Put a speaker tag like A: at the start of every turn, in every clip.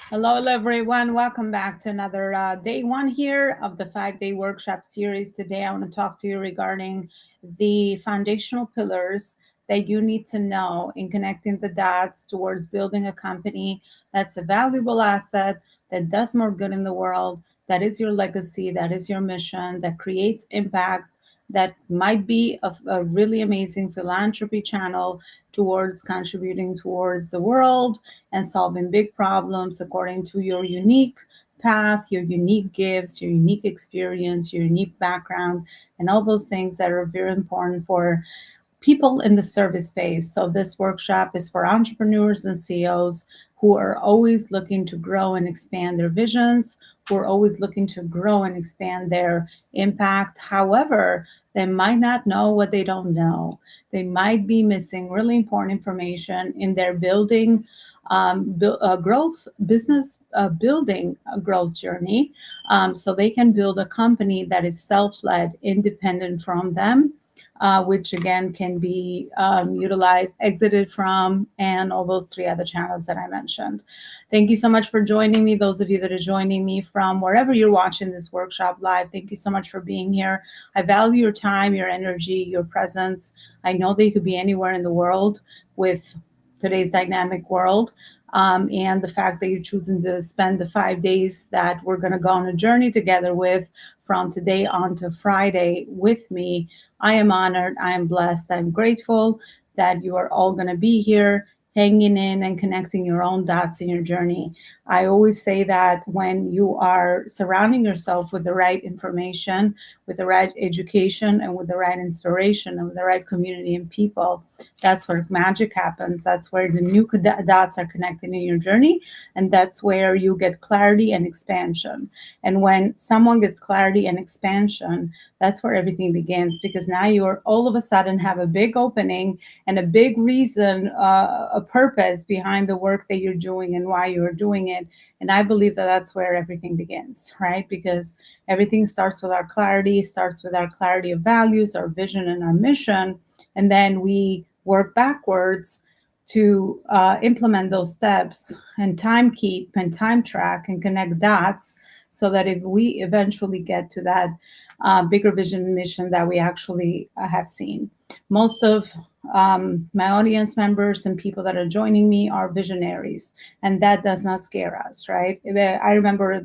A: Hello, everyone. Welcome back to another day one here of the 5 day workshop series. Today, I want to talk to you regarding the foundational pillars that you need to know in connecting the dots towards building a company that's a valuable asset, that does more good in the world, that is your legacy, that is your mission, that creates impact, that might be a really amazing philanthropy channel towards contributing towards the world and solving big problems according to your unique path, your unique gifts, your unique experience, your unique background, and all those things that are very important for people in the service space. So, this workshop is for entrepreneurs and CEOs who are always looking to grow and expand their visions, who are always looking to grow and expand their impact. However, they might not know what they don't know. They might be missing really important information in their building. Growth business building a growth journey, so they can build a company that is self-led, independent from them, which again can be utilized, exited from, and all those three other channels that I mentioned. Thank you so much for joining me. Those of you that are joining me from wherever you're watching this workshop live, thank you so much for being here. I value your time, your energy, your presence. I know that you could be anywhere in the world with today's dynamic world. And the fact that you're choosing to spend the 5 days that we're going to go on a journey together with from today on to Friday with me, I am honored, I am blessed, I'm grateful that you are all going to be here hanging in and connecting your own dots in your journey. I always say that when you are surrounding yourself with the right information, with the right education, and with the right inspiration, and with the right community and people, that's where magic happens. That's where the new dots are connecting in your journey, and that's where you get clarity and expansion. And when someone gets clarity and expansion, that's where everything begins, because now you are all of a sudden have a big opening and a big reason, a purpose behind the work that you're doing and why you're doing it. And I believe that that's where everything begins, right? Because everything starts with our clarity, starts with our clarity of values, our vision, and our mission. And then we work backwards to implement those steps and time keep and time track and connect dots, so that if we eventually get to that bigger vision and mission that we actually have seen. Most of my audience members and people that are joining me are visionaries, and that does not scare us, right? I remember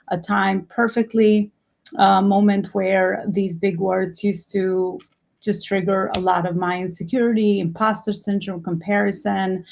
A: a time perfectly, a moment where these big words used to just trigger a lot of my insecurity, imposter syndrome, comparison,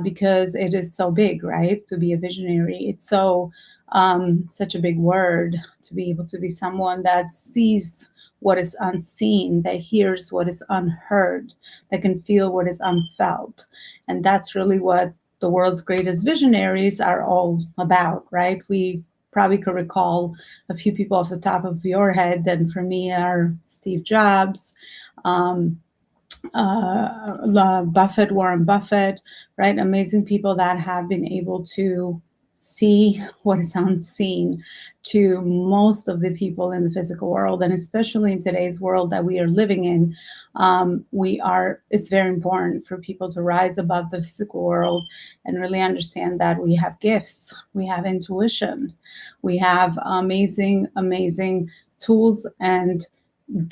A: because it is so big, right? To be a visionary, it's such a big word, to be able to be someone that sees what is unseen, that hears what is unheard, that can feel what is unfelt. And that's really what the world's greatest visionaries are all about, right? We probably could recall a few people off the top of your head, and for me are Steve Jobs, um, Buffett, Warren Buffett, right? Amazing people that have been able to see what is unseen to most of the people in the physical world, and especially in today's world that we are living in. It's very important for people to rise above the physical world and really understand that we have gifts, we have intuition, we have amazing tools and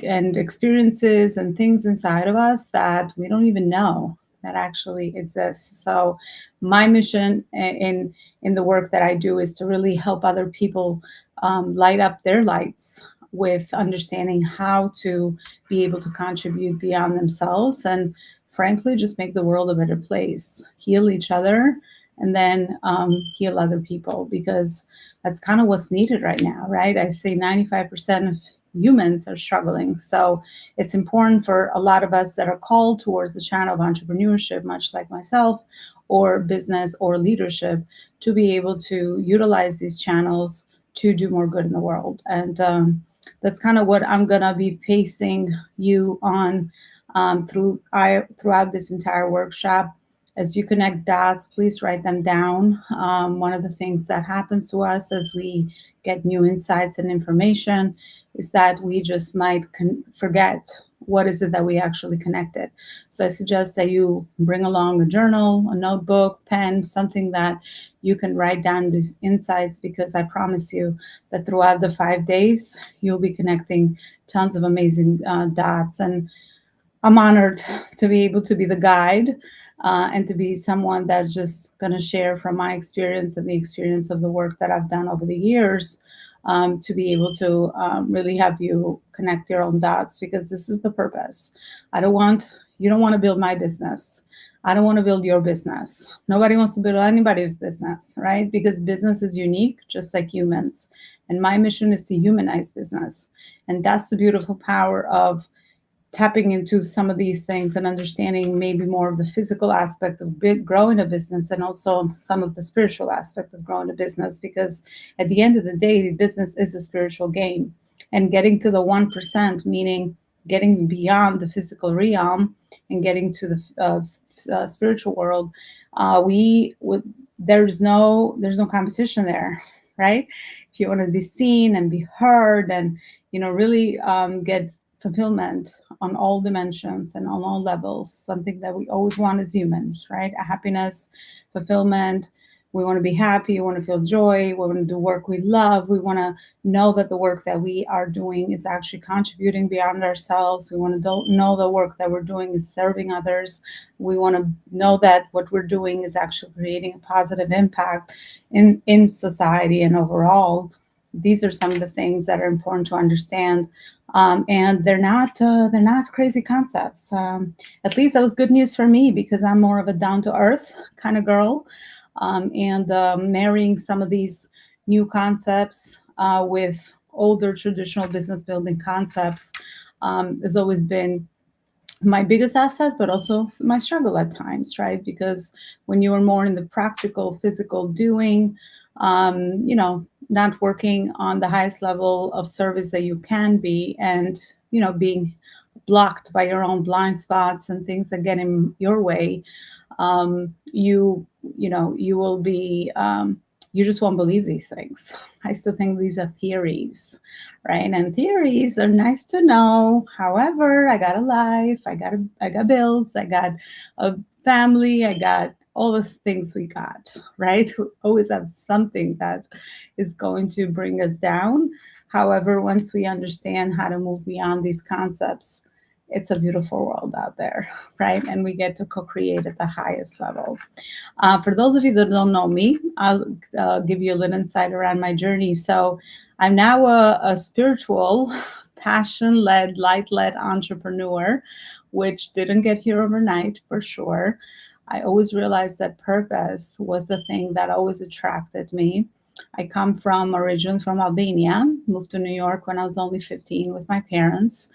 A: experiences and things inside of us that we don't even know that actually exists. So my mission in the work that I do is to really help other people light up their lights with understanding how to be able to contribute beyond themselves, and frankly just make the world a better place, heal each other, and then heal other people, because that's kind of what's needed right now, right? I say 95% of humans are struggling. So it's important for a lot of us that are called towards the channel of entrepreneurship, much like myself, or business or leadership, to be able to utilize these channels to do more good in the world. And that's kind of what I'm going to be pacing you on throughout this entire workshop. As you connect dots, please write them down. One of the things that happens to us as we get new insights and information is that we just might forget what is it that we actually connected. So I suggest that you bring along a journal, a notebook, pen, something that you can write down these insights, because I promise you that throughout the 5 days, you'll be connecting tons of amazing dots. And I'm honored to be able to be the guide, and to be someone that's just going to share from my experience and the experience of the work that I've done over the years, to be able to really have you connect your own dots, because this is the purpose. I don't want, you don't want to build my business. I don't want to build your business. Nobody wants to build anybody's business, right? Because business is unique, just like humans. And my mission is to humanize business. And that's the beautiful power of tapping into some of these things and understanding maybe more of the physical aspect of growing a business, and also some of the spiritual aspect of growing a business, because at the end of the day, business is a spiritual game. And getting to the 1%, meaning getting beyond the physical realm and getting to the spiritual world, we would there's no competition there, right? If you want to be seen and be heard, and really get fulfillment on all dimensions and on all levels, something that we always want as humans, right? A happiness, fulfillment. We want to be happy. We want to feel joy. We want to do work we love. We want to know that the work that we are doing is actually contributing beyond ourselves. We want to know the work that we're doing is serving others. We want to know that what we're doing is actually creating a positive impact in society and overall. These are some of the things that are important to understand, and they're not crazy concepts. At least that was good news for me, because I'm more of a down to earth kind of girl, and marrying some of these new concepts with older traditional business building concepts has always been my biggest asset, but also my struggle at times, right? Because when you are more in the practical, physical doing, not working on the highest level of service that you can be, and, being blocked by your own blind spots and things that get in your way, you will be, you just won't believe these things. I still think these are theories, right? And theories are nice to know. However, I got a life, I got bills, I got a family, I got all those things we got, right? We always have something that is going to bring us down. However, once we understand how to move beyond these concepts, it's a beautiful world out there, right? And we get to co-create at the highest level. For those of you that don't know me, I'll give you a little insight around my journey. So I'm now a spiritual, passion-led, light-led entrepreneur, which didn't get here overnight for sure. I always realized that purpose was the thing that always attracted me. I come from originally from Albania, moved to New York when I was only 15 with my parents.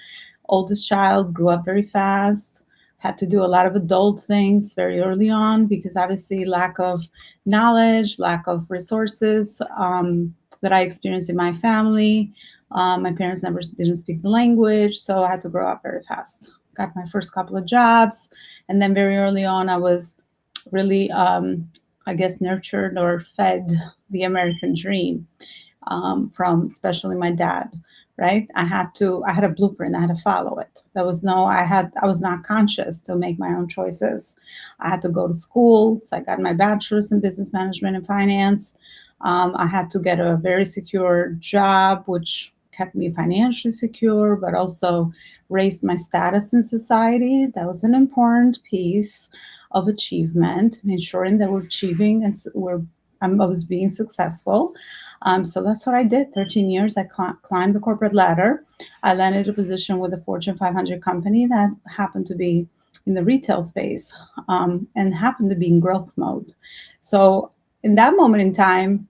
A: Oldest child, grew up very fast, had to do a lot of adult things very early on, because obviously lack of knowledge, lack of resources that I experienced in my family. My parents never didn't speak the language, so I had to grow up very fast. Got my first couple of jobs, and then very early on, I was really, I guess, nurtured or fed the American dream, from especially my dad. Right, I had a blueprint. I had to follow it. There was no, I was not conscious to make my own choices. I had to go to school, so I got my bachelor's in business management and finance. I had to get a very secure job, which kept me financially secure, but also raised my status in society. That was an important piece of achievement, ensuring that we're achieving and I was being successful. So that's what I did. 13 years, I climbed the corporate ladder. I landed a position with a Fortune 500 company that happened to be in the retail space, and happened to be in growth mode. So in that moment in time,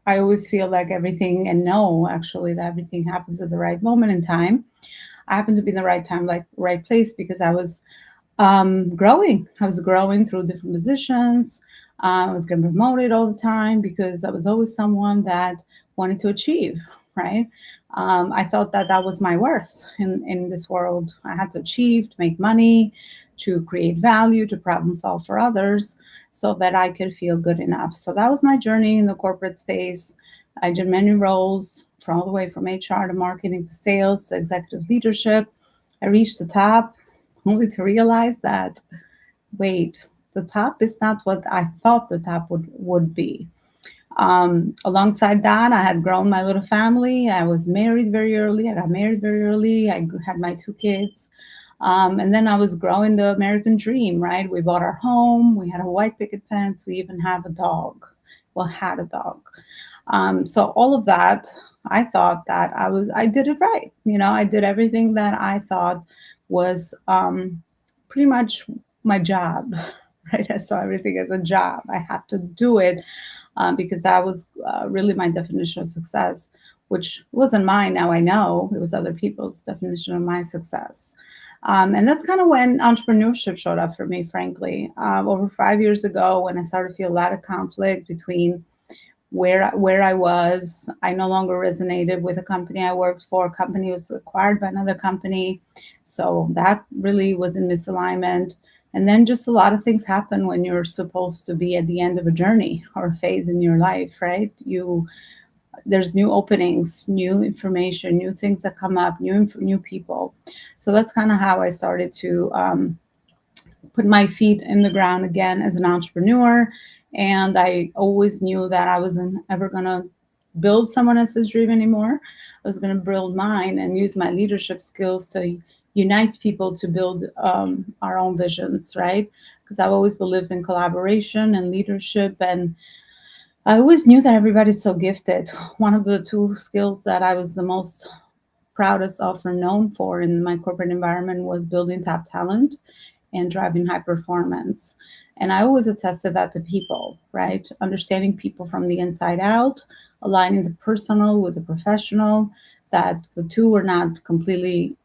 A: I always feel like everything, and know actually that everything happens at the right moment in time. I happened to be in the right time, like right place, because I was growing. I was growing through different positions. I was getting promoted all the time, because I was always someone that wanted to achieve, right? I thought that that was my worth in this world. I had to achieve, to make money, to create value, to problem solve for others, so that I could feel good enough. So that was my journey in the corporate space. I did many roles, from all the way from HR to marketing to sales to executive leadership. I reached the top only to realize that, wait, the top is not what I thought the top would be. Alongside that, I had grown my little family. I was married very early. I got married very early. I had my two kids. And then I was growing the American dream, right? We bought our home. We had a white picket fence. We even have a dog. Well, had a dog. So all of that, I thought that I did it right. I did everything that I thought was pretty much my job, right? I saw everything as a job. I had to do it because that was really my definition of success, which wasn't mine. Now I know it was other people's definition of my success. And that's kind of when entrepreneurship showed up for me, frankly. Over 5 years ago, when I started to feel a lot of conflict between where I was. I no longer resonated with the company I worked for. A company was acquired by another company. So that really was in misalignment. And then just a lot of things happen when you're supposed to be at the end of a journey or a phase in your life, right? There's new openings, new information, new things that come up, new people. So that's kind of how I started to put my feet in the ground again as an entrepreneur. And I always knew that I wasn't ever going to build someone else's dream anymore. I was going to build mine and use my leadership skills to unite people to build our own visions, right? Because I've always believed in collaboration and leadership. And I always knew that everybody's so gifted. One of the two skills that I was the most proudest of or known for in my corporate environment was building top talent and driving high performance. And I always attested that to people, right? Understanding people from the inside out, aligning the personal with the professional, that the two were not completely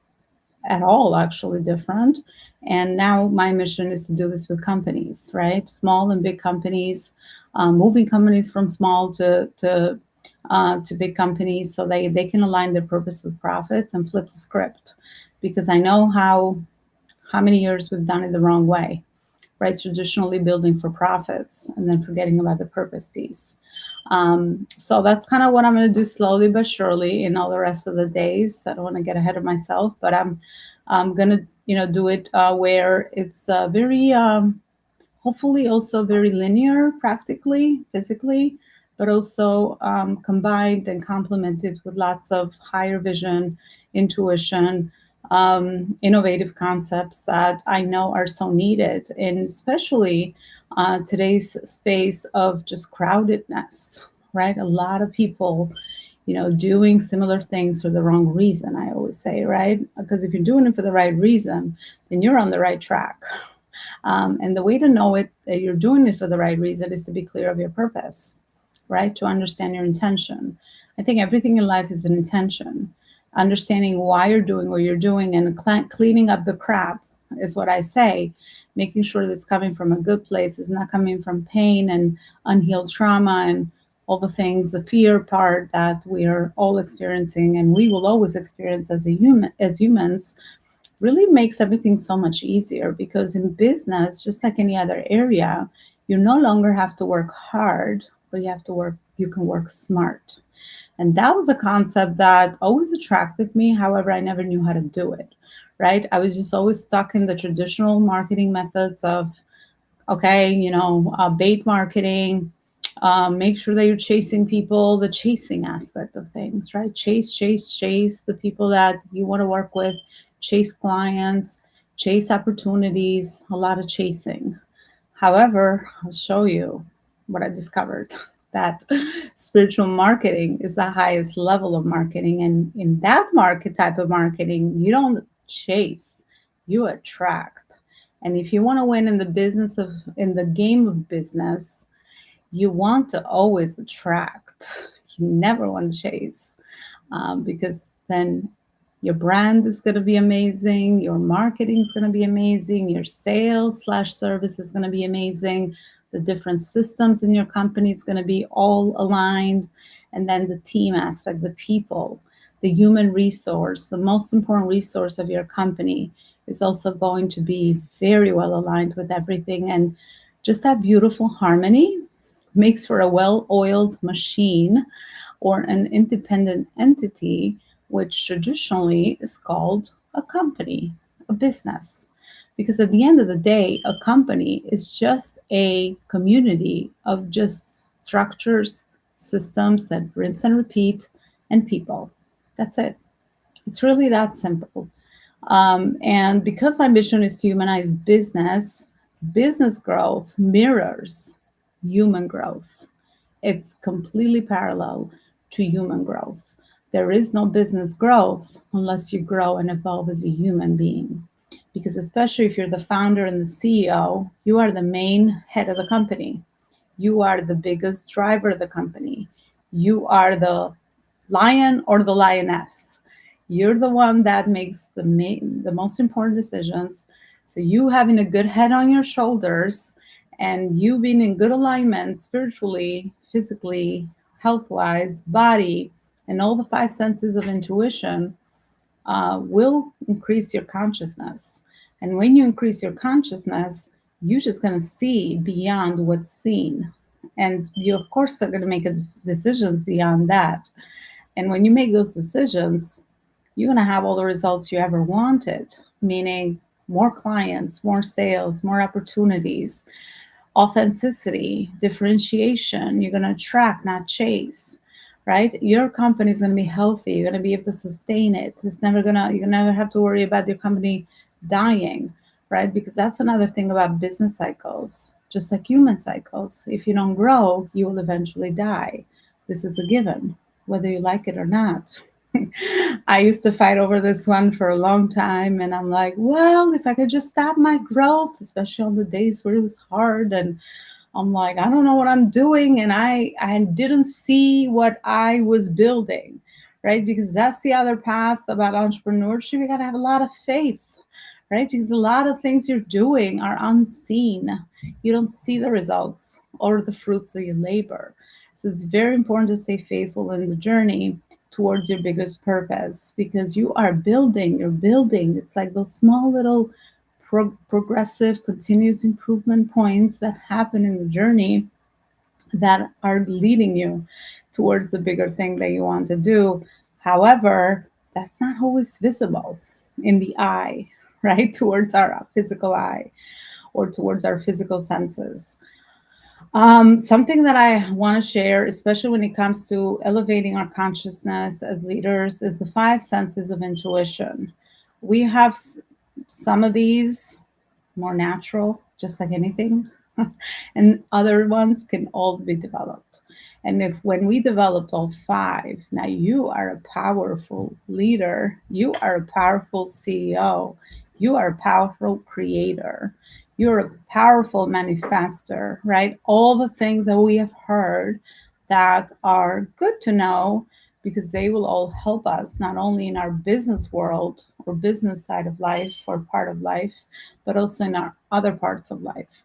A: at all actually different. And now my mission is to do this with companies, right? Small and big companies, moving companies from small to big companies so they can align their purpose with profits and flip the script. Because I know how many years we've done it the wrong way, right? Traditionally building for profits and then forgetting about the purpose piece. So that's kind of what I'm going to do slowly but surely in all the rest of the days. I don't want to get ahead of myself, but I'm going to do it where it's very hopefully also very linear, practically, physically, but also combined and complemented with lots of higher vision, intuition, innovative concepts that I know are so needed, and especially today's space of just crowdedness, right? A lot of people, doing similar things for the wrong reason, I always say, right? Because if you're doing it for the right reason, then you're on the right track. And the way to know it that you're doing it for the right reason is to be clear of your purpose, right? To understand your intention. I think everything in life is an intention. Understanding why you're doing what you're doing and cleaning up the crap is what I say. Making sure that it's coming from a good place, it's not coming from pain and unhealed trauma and all the things, the fear part that we are all experiencing and we will always experience as humans, really makes everything so much easier because in business, just like any other area, you no longer have to work hard, but you can work smart. And that was a concept that always attracted me. However, I never knew how to do it, right? I was just always stuck in the traditional marketing methods of, okay, bait marketing, make sure that you're chasing people, the chasing aspect of things, right? Chase the people that you want to work with, chase clients, chase opportunities, a lot of chasing. However, I'll show you what I discovered that spiritual marketing is the highest level of marketing. And in that market type of marketing, you don't chase, you attract. And if you want to win in the game of business, you want to always attract. You never want to chase because then your brand is going to be amazing. Your marketing is going to be amazing. Your sales/service is going to be amazing. The different systems in your company is going to be all aligned. And then the team aspect, the people, the human resource, the most important resource of your company is also going to be very well aligned with everything. And just that beautiful harmony makes for a well-oiled machine or an independent entity, which traditionally is called A company, a business. Because at the end of the day, a company is just a community of just structures, systems that rinse and repeat, and people. That's it. It's really that simple. And because my mission is to humanize business, business growth mirrors human growth. It's completely parallel to human growth. There is no business growth unless you grow and evolve as a human being. Because, especially if you're the founder and the CEO, you are the main head of the company. You are the biggest driver of the company. You are the lion or the lioness. You're the one that makes the most important decisions. So you having a good head on your shoulders and you being in good alignment spiritually, physically, health wise, body, and all the five senses of intuition will increase your consciousness. And when you increase your consciousness, you're just going to see beyond what's seen. And you, of course, are going to make decisions beyond that. And when you make those decisions, you're going to have all the results you ever wanted, meaning more clients, more sales, more opportunities, authenticity, differentiation. You're going to attract, not chase, right? Your company is going to be healthy. You're going to be able to sustain it. You never have to worry about your company dying, right? Because that's another thing about business cycles, just like human cycles. If you don't grow, you will eventually die. This is a given, whether you like it or not. I used to fight over this one for a long time, and I'm like, well, if I could just stop my growth, especially on the days where it was hard, and I'm like, I don't know what I'm doing, and I didn't see what I was building, right? Because that's the other path about entrepreneurship. You got to have a lot of faith, right? Because a lot of things you're doing are unseen. You don't see the results or the fruits of your labor. So it's very important to stay faithful in the journey towards your biggest purpose, because you are building, you're building. It's like those small little progressive continuous improvement points that happen in the journey that are leading you towards the bigger thing that you want to do. However, that's not always visible in the eye, right? Towards our physical eye or towards our physical senses. Something that I want to share, especially when it comes to elevating our consciousness as leaders, is the five senses of intuition. We have some of these more natural, just like anything, and other ones can all be developed. And if when we developed all five, now you are a powerful leader, you are a powerful CEO, you are a powerful creator, you're a powerful manifester, right? All the things that we have heard that are good to know, because they will all help us not only in our business world or business side of life or part of life, but also in our other parts of life.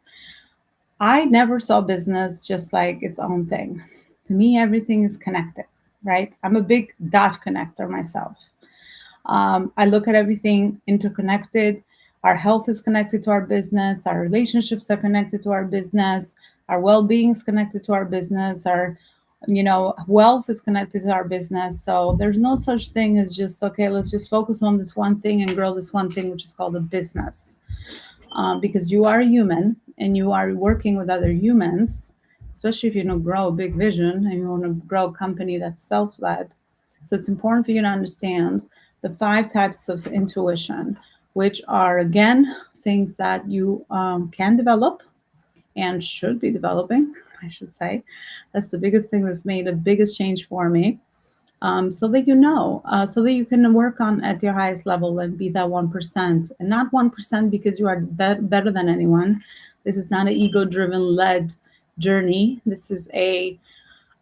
A: I never saw business just like its own thing. To me, everything is connected, right? I'm a big dot connector myself. I look at everything interconnected. Our health is connected to our business. Our relationships are connected to our business. Our well-being is connected to our business. Our, wealth is connected to our business. So there's no such thing as just, okay, let's just focus on this one thing and grow this one thing, which is called a business. Because you are a human and you are working with other humans, especially if you don't grow a big vision and you want to grow a company that's self-led. So it's important for you to understand the five types of intuition, which are, again, things that you can develop and should be developing, I should say. That's the biggest thing that's made the biggest change for me. So that so that you can work on at your highest level and be that 1%, and not 1% because you are better than anyone. This is not an ego-driven led journey. This is a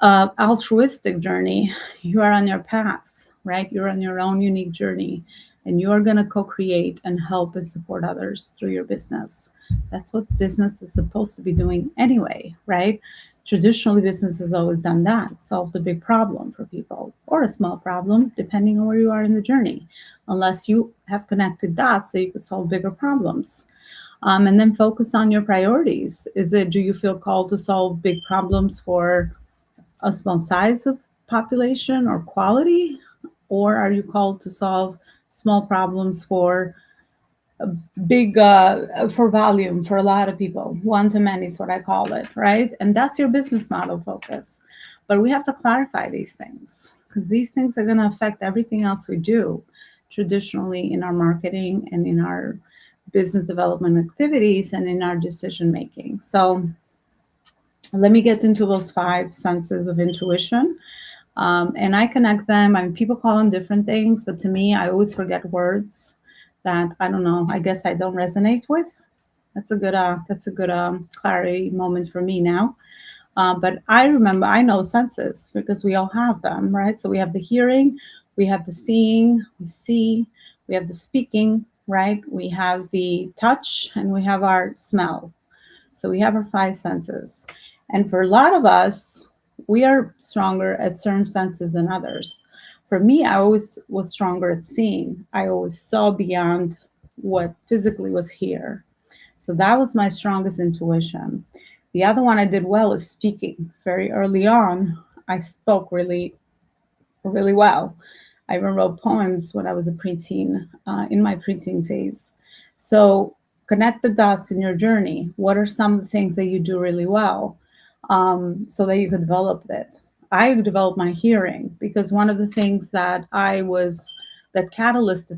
A: altruistic journey. You are on your path, right? You're on your own unique journey, and you are going to co-create and help and support others through your business. That's what business is supposed to be doing anyway, right? Traditionally, business has always done that, solve the big problem for people or a small problem, depending on where you are in the journey, unless you have connected dots so you could solve bigger problems. And then focus on your priorities. Do you feel called to solve big problems for a small size of population or quality, or are you called to solve small problems big for volume for a lot of people. One to many is what I call it, right? And that's your business model focus. But we have to clarify these things because these things are going to affect everything else we do traditionally in our marketing and in our business development activities and in our decision making. So let me get into those five senses of intuition. And I connect them. I mean, people call them different things, but to me, I always forget words that I don't know. I guess I don't resonate with. That's a good clarity moment for me now. But I remember, I know senses because we all have them, right? So we have the hearing, we have the seeing, we see, we have the speaking, right? We have the touch, and we have our smell. So we have our five senses. And for a lot of us, we are stronger at certain senses than others. For me, I always was stronger at seeing. I always saw beyond what physically was here. So that was my strongest intuition. The other one I did well is speaking. Very early on, I spoke really, really well. I even wrote poems when I was a preteen, in my preteen phase. So connect the dots in your journey. What are some of the things that you do really well, so that you could develop it? I developed my hearing because one of the things that catalyzed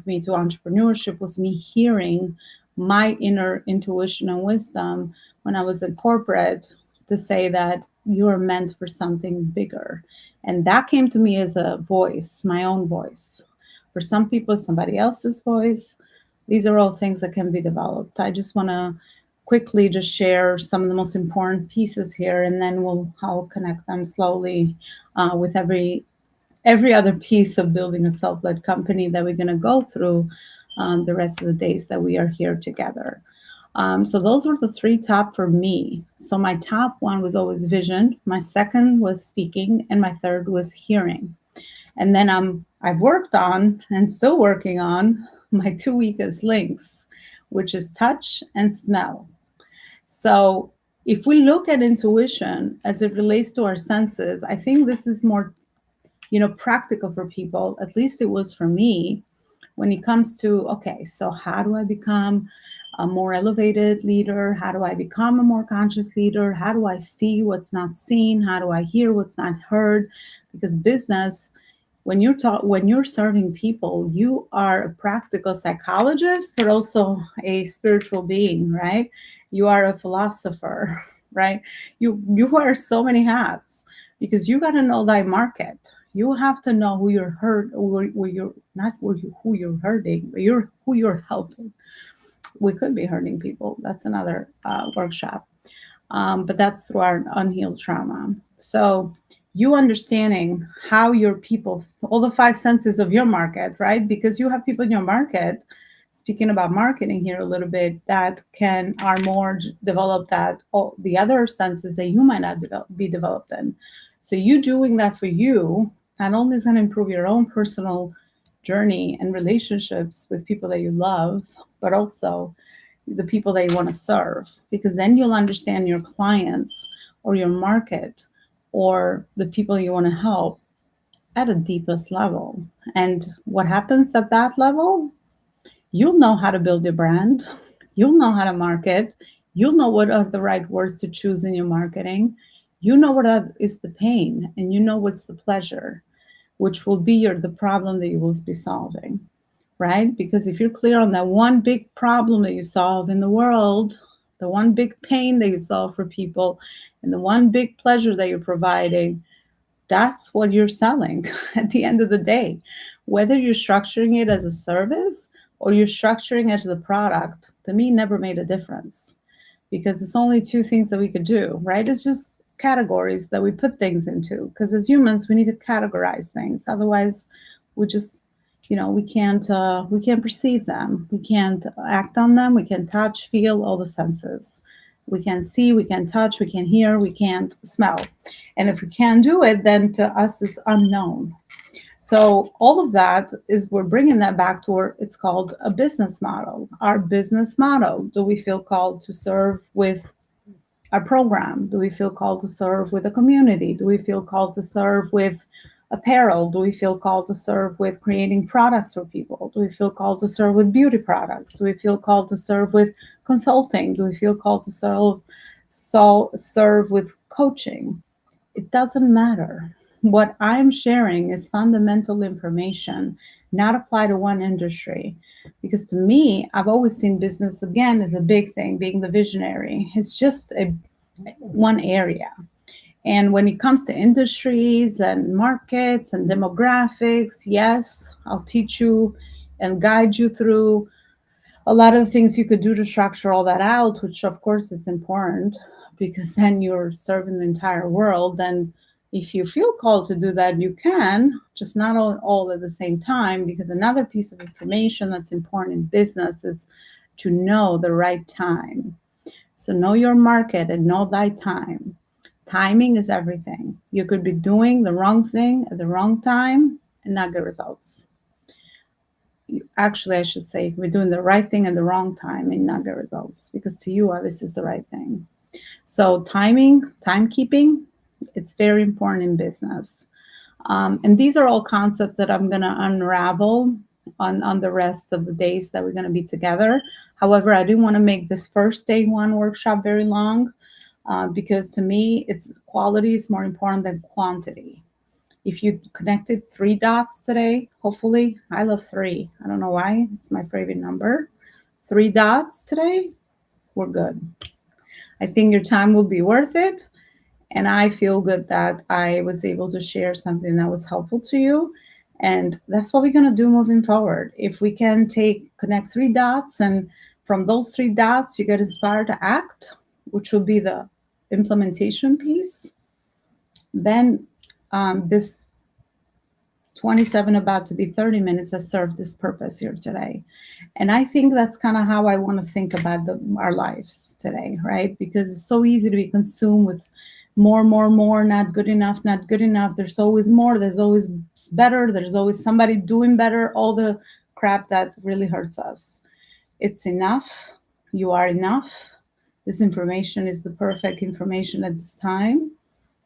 A: me to entrepreneurship was me hearing my inner intuition and wisdom when I was in corporate to say that you're meant for something bigger. And that came to me as a voice, my own voice. For some people, somebody else's voice. These are all things that can be developed. I just want to quickly just share some of the most important pieces here, and then I'll connect them slowly with every other piece of building a self-led company that we're going to go through the rest of the days that we are here together. So those were the three top for me. So my top one was always vision. My second was speaking, and my third was hearing. And then I've worked on and still working on my two weakest links, which is touch and smell. So if we look at intuition as it relates to our senses, I think this is more, practical for people. At least it was for me when it comes to, okay, so how do I become a more elevated leader? How do I become a more conscious leader? How do I see what's not seen? How do I hear what's not heard? Because business, when you're serving people, you are a practical psychologist, but also a spiritual being, right? You are a philosopher, right? You wear so many hats because you got to know thy market. You have to know who you're hurt, who you're not who you're hurting, but who you're helping. We could be hurting people. That's another workshop, but that's through our unhealed trauma. So you understanding how your people, all the five senses of your market, right? Because you have people in your market. Speaking about marketing here a little bit, that are more developed at all the other senses that you might not be developed in. So you doing that for you not only is going to improve your own personal journey and relationships with people that you love, but also the people that you want to serve, because then you'll understand your clients or your market or the people you want to help at a deepest level. And what happens at that level, you'll know how to build your brand, you'll know how to market, you'll know what are the right words to choose in your marketing, you know what is the pain, and you know what's the pleasure, which will be the problem that you will be solving, right? Because if you're clear on that one big problem that you solve in the world, the one big pain that you solve for people, and the one big pleasure that you're providing, that's what you're selling at the end of the day. Whether you're structuring it as a service or you're structuring it as a product, to me, never made a difference because it's only two things that we could do, right? It's just categories that we put things into, because as humans, we need to categorize things. Otherwise, we just, we can't perceive them. We can't act on them. We can touch, feel, all the senses. We can see, we can touch, we can hear, we can't smell. And if we can't do it, then to us it's unknown. So all of that is, we're bringing that back to it's called a business model. Our business model. Do we feel called to serve with our program? Do we feel called to serve with a community? Do we feel called to serve with apparel? Do we feel called to serve with creating products for people? Do we feel called to serve with beauty products? Do we feel called to serve with consulting? Do we feel called to serve with coaching? It doesn't matter. What I'm sharing is fundamental information, not applied to one industry. Because to me, I've always seen business again as a big thing, being the visionary. It's just one area. And when it comes to industries and markets and demographics, yes, I'll teach you and guide you through a lot of the things you could do to structure all that out, which of course is important because then you're serving the entire world. And if you feel called to do that, you can, just not all at the same time, because another piece of information that's important in business is to know the right time. So know your market and know thy time. Timing is everything. You could be doing the wrong thing at the wrong time and not get results. Actually, I should say, we're doing the right thing at the wrong time and not get results, because to you, this is the right thing. So timing, timekeeping, it's very important in business. And these are all concepts that I'm going to unravel on the rest of the days that we're going to be together. However, I didn't want to make this first day one workshop very long because to me, it's quality is more important than quantity. If you connected 3 dots today, hopefully, I love 3. I don't know why, it's my favorite number. 3 dots today, we're good. I think your time will be worth it. And I feel good that I was able to share something that was helpful to you. And that's what we're going to do moving forward. If we can connect 3 dots, and from those 3 dots, you get inspired to act, which will be the implementation piece, then this 27 about to be 30 minutes has served this purpose here today. And I think that's kind of how I want to think about our lives today, right? Because it's so easy to be consumed with more, not good enough, not good enough. There's always more, there's always better, there's always somebody doing better, all the crap that really hurts us. It's enough. You are enough. This information is the perfect information at this time.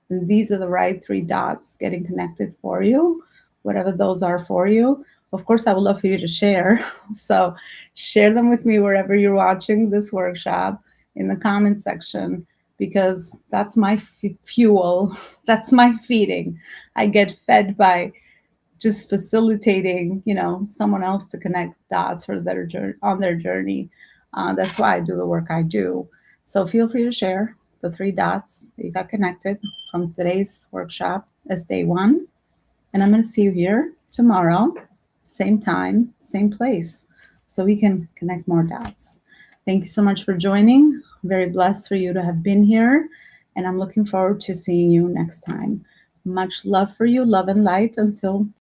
A: And these are the right 3 dots getting connected for you, whatever those are for you. Of course, I would love for you to share. So share them with me wherever you're watching this workshop in the comment section, because that's my fuel. That's my feeding. I get fed by just facilitating, someone else to connect dots for on their journey. That's why I do the work I do. So feel free to share the 3 dots that you got connected from today's workshop as day 1. And I'm going to see you here tomorrow, same time, same place, so we can connect more dots. Thank you so much for joining. I'm very blessed for you to have been here, and I'm looking forward to seeing you next time. Much love for you, love and light until